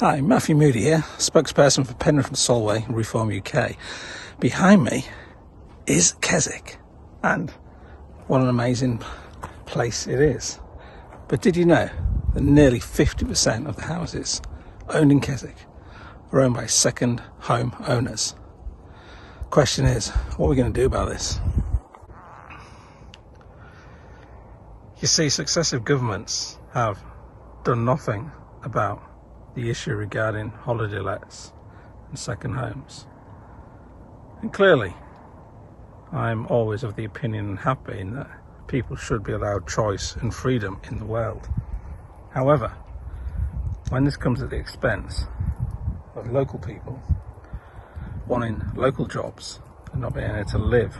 Hi, Matthew Moody here, spokesperson for Penrith&Solway and ReformUK. Behind me is Keswick, and what an amazing place it is. But did you know that nearly 50% of the houses owned in Keswick are owned by second home owners? Question is, what are we going to do about this? You see, successive governments have done nothing about the issue regarding holiday lets and second homes. And clearly, I'm always of the opinion and have been that people should be allowed choice and freedom in the world. However, when this comes at the expense of local people wanting local jobs and not being able to live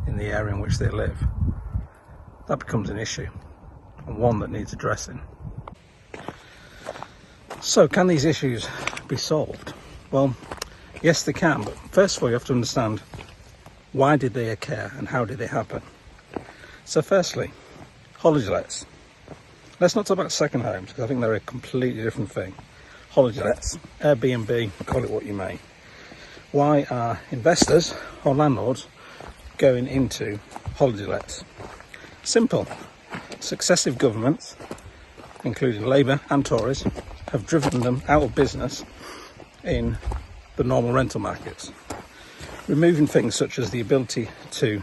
in the area in which they live, that becomes an issue, and one that needs addressing. So, can these issues be solved? Well, yes they can, but first of all you have to understand why did they occur and how did they happen. So firstly, holiday lets. Let's not talk about second homes, because I think they're a completely different thing. Holiday lets, Airbnb, call it what you may. Why are investors or landlords going into holiday lets? Simple. Successive governments, including Labour and Tories, have driven them out of business in the normal rental markets, removing things such as the ability to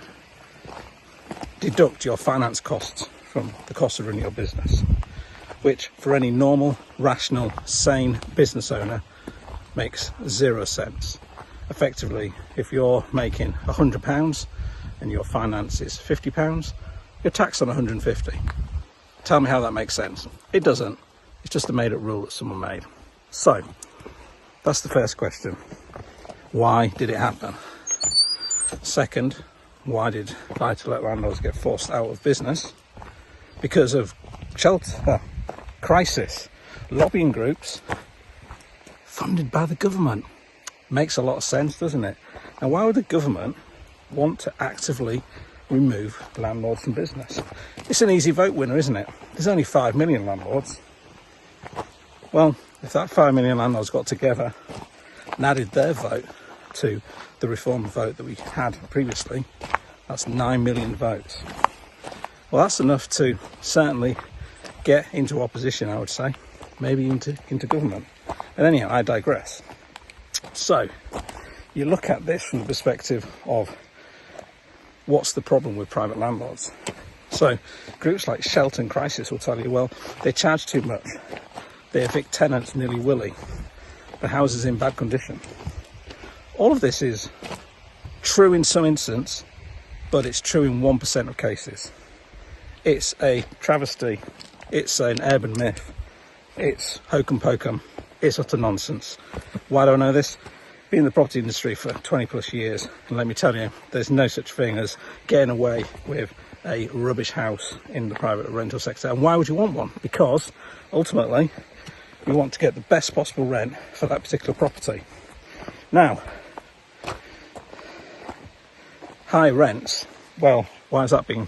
deduct your finance costs from the cost of running your business, which for any normal, rational, sane business owner makes 0 sense. Effectively, if you're making £100 and your finance is £50, you're taxed on 150. Tell me how that makes sense. It doesn't. It's just a made-up rule that someone made. So, that's the first question. Why did it happen? Second, why did buy-to-let landlords get forced out of business? Because of shelter crisis. Lobbying groups funded by the government. Makes a lot of sense, doesn't it? Now, why would the government want to actively remove landlords from business? It's an easy vote winner, isn't it? There's only 5 million landlords. Well, if that 5 million landlords got together and added their vote to the reform vote that we had previously, that's 9 million votes. Well, that's enough to certainly get into opposition, I would say, maybe into government. And anyhow, I digress. So, you look at this from the perspective of what's the problem with private landlords. So, groups like Shelter Crisis will tell you, well, they charge too much. They evict tenants nilly-willy. The house is in bad condition. All of this is true in some instance, but it's true in 1% of cases. It's a travesty. It's an urban myth. It's hokum pokum. It's utter nonsense. Why do I know this? Been in the property industry for 20 plus years, and let me tell you, there's no such thing as getting away with a rubbish house in the private rental sector. And why would you want one? Because ultimately you want to get the best possible rent for that particular property. Now, high rents, well, why is that being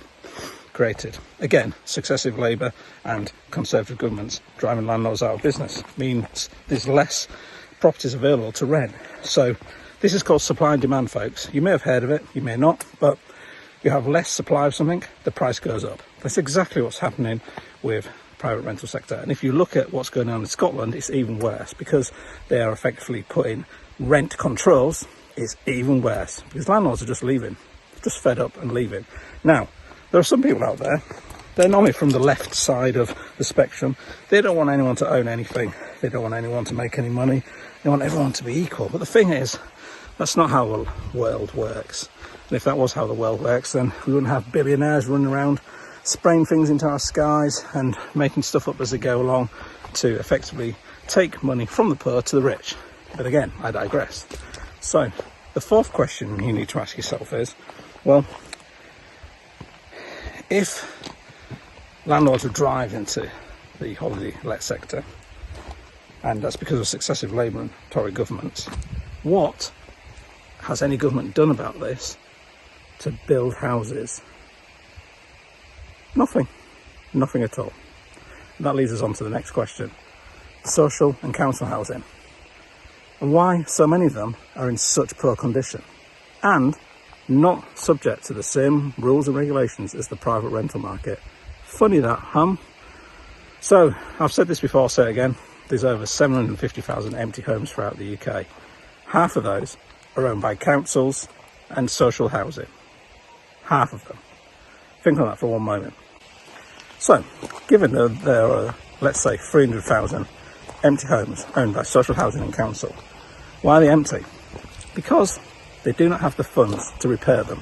created? Again, successive Labour and Conservative governments driving landlords out of business means there's less properties available to rent. So this is called supply and demand, folks. You may have heard of it, you may not, but you have less supply of something, the price goes up. That's exactly what's happening with private rental sector. And if you look at what's going on in Scotland, it's even worse, because they are effectively putting rent controls. It's even worse because landlords are just leaving, just fed up and leaving. Now, there are some people out there, they're normally from the left side of the spectrum. They don't want anyone to own anything. They don't want anyone to make any money. They want everyone to be equal. But the thing is, that's not how the world works. And if that was how the world works, then we wouldn't have billionaires running around spraying things into our skies and making stuff up as they go along to effectively take money from the poor to the rich. But again, I digress. So the fourth question you need to ask yourself is, well, if landlords would drive into the holiday let sector, and that's because of successive Labour and Tory governments, what has any government done about this to build houses? Nothing at all. And that leads us on to the next question. social and council housing, and why so many of them are in such poor condition and not subject to the same rules and regulations as the private rental market. Funny that, huh? So, I've said this before, I'll say it again, there's over 750,000 empty homes throughout the UK. Half of those are owned by councils and social housing. Half of them. Think on that for one moment. So, given that there are, let's say, 300,000 empty homes owned by social housing and council, why are they empty? Because they do not have the funds to repair them.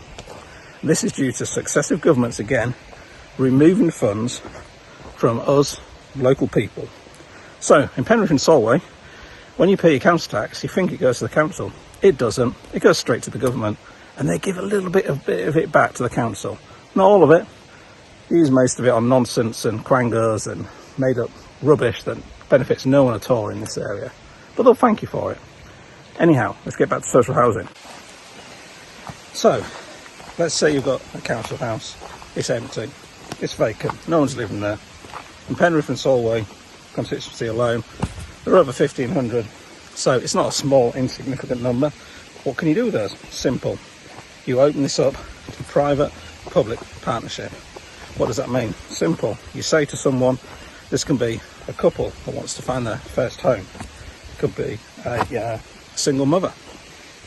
This is due to successive governments, again, removing funds from us, local people. So, in Penrith&Solway, when you pay your council tax, you think it goes to the council. It doesn't. It goes straight to the government, and they give a little bit of it back to the council. Not all of it. They use most of it on nonsense and quangos and made up rubbish that benefits no one at all in this area. But they'll thank you for it. Anyhow, let's get back to social housing. So, let's say you've got a council house, it's empty, it's vacant, no one's living there. In Penrith&Solway constituency alone, there are over 1,500, so it's not a small, insignificant number. What can you do with those? Simple. You open this up to private-public partnership. What does that mean? Simple. You say to someone, this can be a couple that wants to find their first home. It could be a single mother.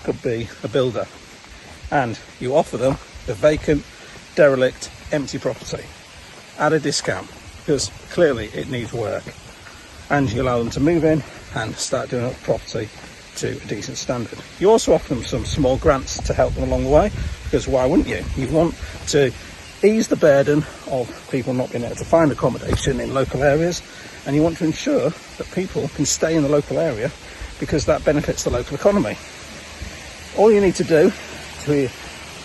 It could be a builder. And you offer them the vacant, derelict, empty property at a discount, because clearly it needs work. And you allow them to move in and start doing up property to a decent standard. You also offer them some small grants to help them along the way, because why wouldn't you? You want to ease the burden of people not being able to find accommodation in local areas, and you want to ensure that people can stay in the local area because that benefits the local economy. All you need to do to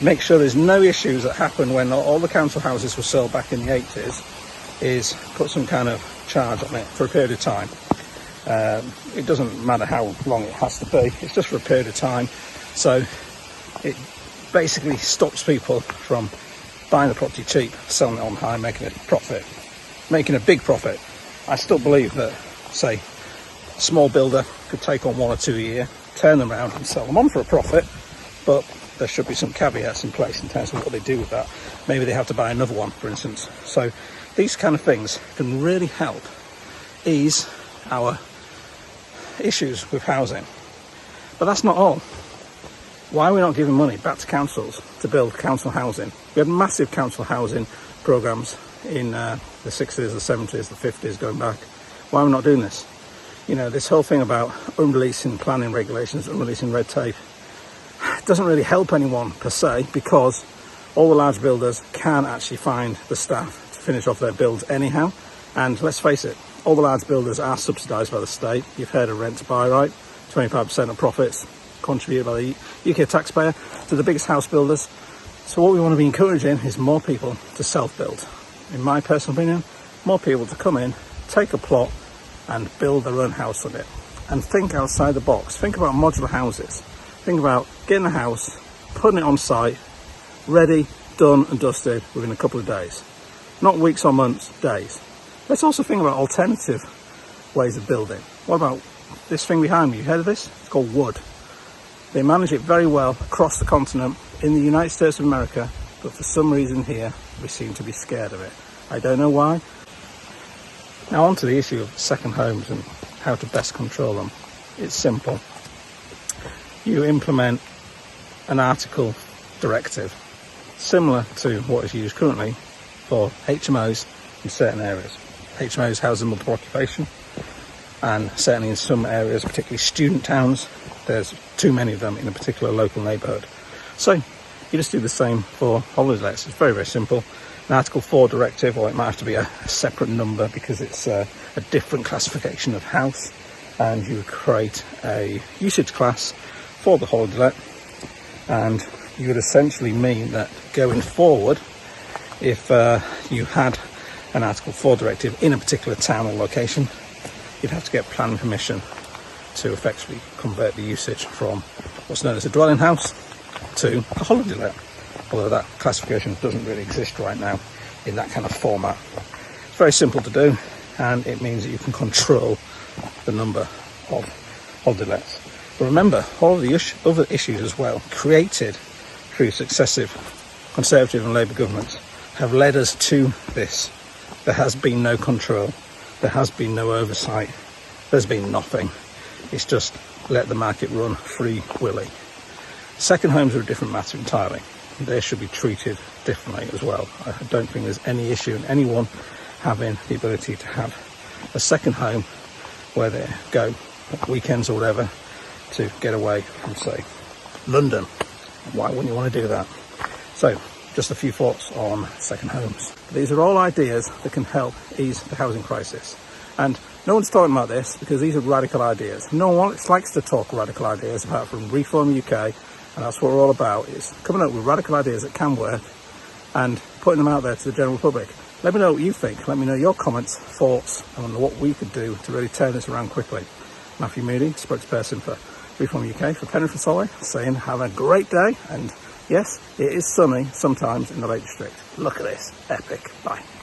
make sure there's no issues that happened when all the council houses were sold back in the 80s is put some kind of charge on it for a period of time. It doesn't matter how long it has to be, it's just for a period of time, so it basically stops people from buying the property cheap, selling it on high, making a profit, making a big profit. I still believe that, say, a small builder could take on one or two a year, turn them around and sell them on for a profit, but there should be some caveats in place in terms of what they do with that. Maybe they have to buy another one, for instance. So these kind of things can really help ease our issues with housing. But that's not all. Why are we not giving money back to councils to build council housing? We had massive council housing programmes in the 60s, the 70s, the 50s, going back. Why are we not doing this? You know, this whole thing about unreleasing planning regulations, unreleasing red tape, doesn't really help anyone per se, because all the large builders can actually find the staff to finish off their builds anyhow. And let's face it, all the large builders are subsidised by the state. You've heard of rent to buy, right? 25% of profits contributed by the UK taxpayer to the biggest house builders. So what we want to be encouraging is more people to self-build. In my personal opinion, more people to come in, take a plot and build their own house on it. And think outside the box. Think about modular houses. Think about getting a house, putting it on site, ready, done and dusted within a couple of days. Not weeks or months, days. Let's also think about alternative ways of building. What about this thing behind me? You heard of this? It's called wood. They manage it very well across the continent in the United States of America, but for some reason here we seem to be scared of it. I don't know why. Now on to the issue of second homes and how to best control them. It's simple. You implement an article directive similar to what is used currently for HMOs in certain areas. HMOs, housing multiple occupation, and certainly in some areas, particularly student towns, there's too many of them in a particular local neighbourhood. So you just do the same for holiday lets. It's very, very simple. An Article 4 directive, or it might have to be a separate number because it's a different classification of house, and you would create a usage class for the holiday let, and you would essentially mean that going forward, if you had an Article 4 directive in a particular town or location, you'd have to get planning permission to effectively convert the usage from what's known as a dwelling house to a holiday let, although that classification doesn't really exist right now in that kind of format. It's very simple to do, and it means that you can control the number of holiday lets. But remember, all of the other issues as well, created through successive Conservative and Labour governments, have led us to this. There has been no control, there has been no oversight, there's been nothing. It's just let the market run free willy. Second homes are a different matter entirely. They should be treated differently as well. I don't think there's any issue in anyone having the ability to have a second home where they go at weekends or whatever to get away from, say, London. Why wouldn't you want to do that? So, just a few thoughts on second homes. These are all ideas that can help ease the housing crisis. And no one's talking about this because these are radical ideas. No one likes to talk radical ideas apart from ReformUK, and that's what we're all about, is coming up with radical ideas that can work and putting them out there to the general public. Let me know what you think. Let me know your comments, thoughts on what we could do to really turn this around quickly. Matthew Moody, spokesperson for ReformUK for Penrith&Solway, saying have a great day, and yes, it is sunny sometimes in the Lake District. Look at this, epic. Bye.